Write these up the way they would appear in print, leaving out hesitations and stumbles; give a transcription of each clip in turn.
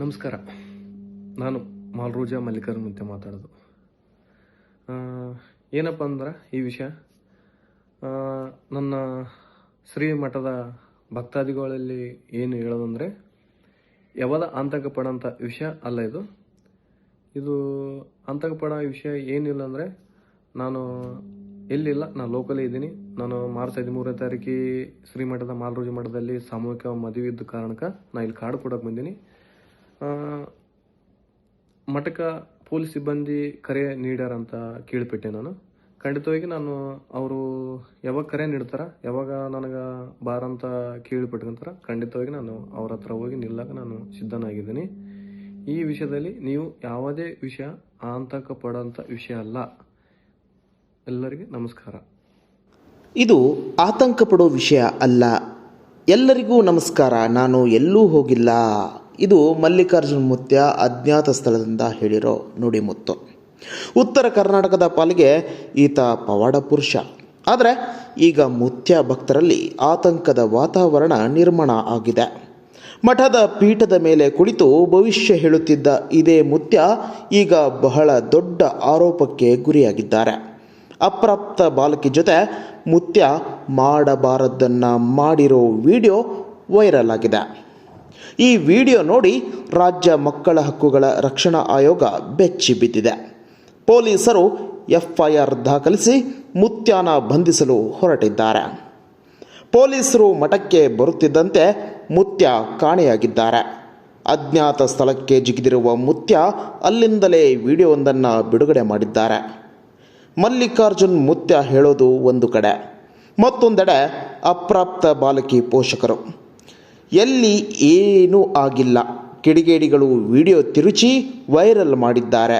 ನಮಸ್ಕಾರ. ನಾನು ಮಾಲ್ರೋಜ ಮಲ್ಲಿಕಾರ್ಜುನ್ ಮುತ್ಯ ಮಾತಾಡೋದು. ಏನಪ್ಪ ಅಂದ್ರೆ ಈ ವಿಷಯ ನನ್ನ ಶ್ರೀಮಠದ ಭಕ್ತಾದಿಗಳಲ್ಲಿ ಏನು ಹೇಳೋದಂದರೆ, ಯಾವದ ಆತಂಕ ಪಡೋಂಥ ವಿಷಯ ಅಲ್ಲ ಇದು ಆತಂಕ ಪಡೋ ವಿಷಯ ಏನಿಲ್ಲ ಅಂದರೆ, ನಾನು ಎಲ್ಲಿಲ್ಲ, ನಾನು ಲೋಕಲೇ ಇದ್ದೀನಿ. ನಾನು ಮಾರ್ಚ್ 13ನೇ ತಾರೀಕಿಗೆ ಶ್ರೀಮಠದ ಮಾಲ್ರೋಜ ಮಠದಲ್ಲಿ ಸಾಮೂಹಿಕ ಮದುವೆ ಇದ್ದ ಕಾರಣಕ್ಕೆ ನಾನು ಇಲ್ಲಿ ಕಾರ್ಡ್ ಕೊಡೋಕೆ ಬಂದೀನಿ. ಮಠಕ್ಕೆ ಪೊಲೀಸ್ ಸಿಬ್ಬಂದಿ ಕರೆ ನೀಡ್ಯಾರಂತ ಕೇಳಿಬಿಟ್ಟೆ. ನಾನು ಖಂಡಿತವಾಗಿ ಅವರು ಯಾವಾಗ ಕರೆ ನೀಡ್ತಾರ, ಯಾವಾಗ ನನಗೆ ಬಾರಂತ ಕೇಳಿಬಿಟ್ಕೊಂತಾರ, ಖಂಡಿತವಾಗಿ ನಾನು ಅವ್ರ ಹತ್ರ ಹೋಗಿ ನಿಲ್ಲಕ್ಕೆ ನಾನು ಸಿದ್ಧನಾಗಿದ್ದೀನಿ. ಈ ವಿಷಯದಲ್ಲಿ ನೀವು ಯಾವುದೇ ವಿಷಯ ಆತಂಕ ಪಡೋಂಥ ವಿಷಯ ಅಲ್ಲ. ಎಲ್ಲರಿಗೆ ನಮಸ್ಕಾರ. ಇದು ಆತಂಕ ಪಡೋ ವಿಷಯ ಅಲ್ಲ. ಎಲ್ಲರಿಗೂ ನಮಸ್ಕಾರ. ನಾನು ಎಲ್ಲೂ ಹೋಗಿಲ್ಲ. ಇದು ಮಲ್ಲಿಕಾರ್ಜುನ್ ಮುತ್ಯ ಅಜ್ಞಾತ ಸ್ಥಳದಿಂದ ಹೇಳಿರೋ ನುಡಿಮುತ್ತು. ಉತ್ತರ ಕರ್ನಾಟಕದ ಪಾಲಿಗೆ ಈತ ಪವಾಡ ಪುರುಷ. ಆದರೆ ಈಗ ಮುತ್ಯ ಭಕ್ತರಲ್ಲಿ ಆತಂಕದ ವಾತಾವರಣ ನಿರ್ಮಾಣ ಆಗಿದೆ. ಮಠದ ಪೀಠದ ಮೇಲೆ ಕುಳಿತು ಭವಿಷ್ಯ ಹೇಳುತ್ತಿದ್ದ ಇದೇ ಮುತ್ಯ ಈಗ ಬಹಳ ದೊಡ್ಡ ಆರೋಪಕ್ಕೆ ಗುರಿಯಾಗಿದ್ದಾರೆ. ಅಪ್ರಾಪ್ತ ಬಾಲಕಿ ಜೊತೆ ಮುತ್ಯ ಮಾಡಬಾರದನ್ನು ಮಾಡಿರೋ ವಿಡಿಯೋ ವೈರಲ್ ಆಗಿದೆ. ಈ ವಿಡಿಯೋ ನೋಡಿ ರಾಜ್ಯ ಮಕ್ಕಳ ಹಕ್ಕುಗಳ ರಕ್ಷಣಾ ಆಯೋಗ ಬೆಚ್ಚಿ ಬಿದ್ದಿದೆ. ಪೊಲೀಸರು FIR ದಾಖಲಿಸಿ ಮುತ್ಯನ ಬಂಧಿಸಲು ಹೊರಟಿದ್ದಾರೆ. ಪೊಲೀಸರು ಮಠಕ್ಕೆ ಬರುತ್ತಿದ್ದಂತೆ ಮುತ್ಯ ಕಾಣೆಯಾಗಿದ್ದಾರೆ. ಅಜ್ಞಾತ ಸ್ಥಳಕ್ಕೆ ಜಿಗಿದಿರುವ ಮುತ್ಯ ಅಲ್ಲಿಂದಲೇ ವಿಡಿಯೋವೊಂದನ್ನು ಬಿಡುಗಡೆ ಮಾಡಿದ್ದಾರೆ. ಮಲ್ಲಿಕಾರ್ಜುನ್ ಮುತ್ಯ ಹೇಳೋದು ಒಂದು ಕಡೆ, ಮತ್ತೊಂದೆಡೆ ಅಪ್ರಾಪ್ತ ಬಾಲಕಿ ಪೋಷಕರು ಎಲ್ಲಿ ಏನೂ ಆಗಿಲ್ಲ, ಕಿಡಿಗೇಡಿಗಳು ವಿಡಿಯೋ ತಿರುಚಿ ವೈರಲ್ ಮಾಡಿದ್ದಾರೆ,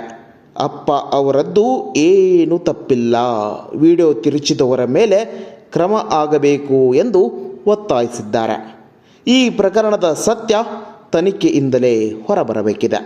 ಅಪ್ಪ ಅವರದ್ದು ಏನೂ ತಪ್ಪಿಲ್ಲ, ವಿಡಿಯೋ ತಿರುಚಿದವರ ಮೇಲೆ ಕ್ರಮ ಆಗಬೇಕು ಎಂದು ಒತ್ತಾಯಿಸಿದ್ದಾರೆ. ಈ ಪ್ರಕರಣದ ಸತ್ಯ ತನಿಖೆಯಿಂದಲೇ ಹೊರಬರಬೇಕಿದೆ.